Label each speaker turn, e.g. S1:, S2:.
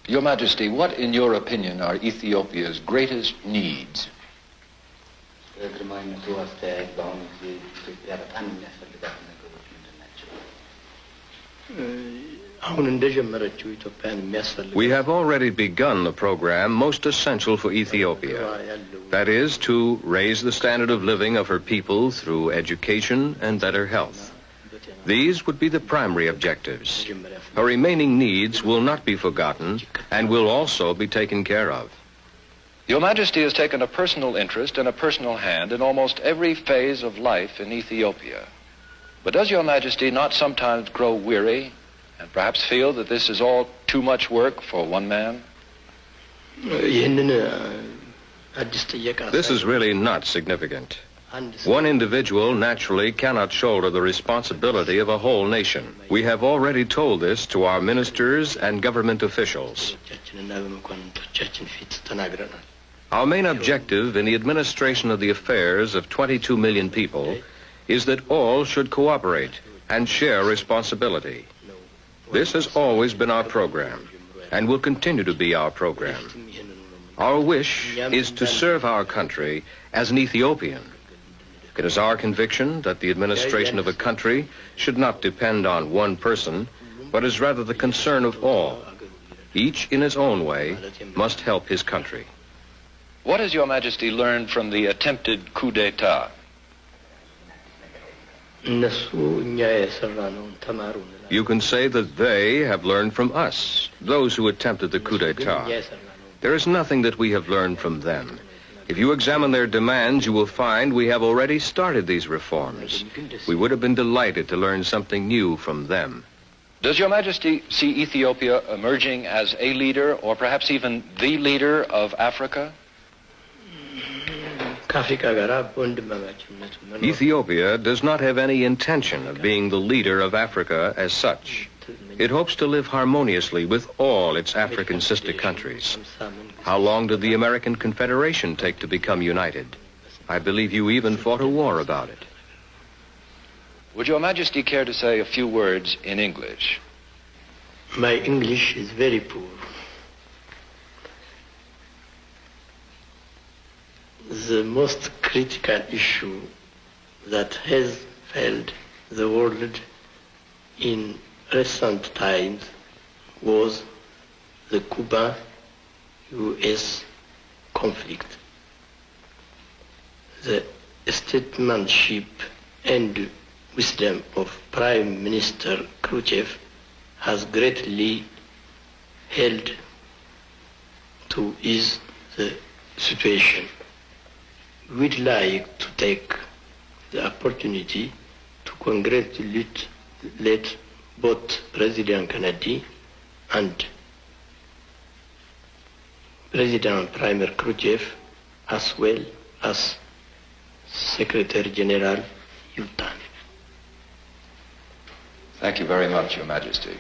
S1: Your Majesty, what, in your opinion, are Ethiopia's greatest needs?
S2: We have already begun the program most essential for Ethiopia. That is, to raise the standard of living of her people through education and better health. These would be the primary objectives. Her remaining needs will not be forgotten and will also be taken care of.
S1: Your Majesty has taken a personal interest and a personal hand in almost every phase of life in Ethiopia. But does Your Majesty not sometimes grow weary and perhaps feel that this is all too much work for one man?
S2: This is really not significant. One individual naturally cannot shoulder the responsibility of a whole nation. We have already told this to our ministers and government officials. Our main objective in the administration of the affairs of 22 million people is that all should cooperate and share responsibility. This has always been our program and will continue to be our program. Our wish is to serve our country as an Ethiopian. It is our conviction that the administration of a country should not depend on one person, but is rather the concern of all. Each in his own way must help his country.
S1: What has Your Majesty learned from the attempted coup d'etat?
S2: You can say that they have learned from us, those who attempted the coup d'etat. There is nothing that we have learned from them. If you examine their demands, you will find we have already started these reforms. We would have been delighted to learn something new from them.
S1: Does Your Majesty see Ethiopia emerging as a leader, or perhaps even the leader of Africa?
S2: Ethiopia does not have any intention of being the leader of Africa as such. It hopes to live harmoniously with all its African sister countries. How long did the American Confederation take to become united? I believe you even fought a war about it.
S1: Would Your Majesty care to say a few words in English?
S3: My English is very poor. The most critical issue that has failed the world in recent times was the Cuba-US conflict. The statesmanship and wisdom of Prime Minister Khrushchev has greatly helped to ease the situation. We'd like to take the opportunity to congratulate both President Kennedy and President Premier Khrushchev, as well as Secretary General Yultan.
S1: Thank you very much, Your Majesty.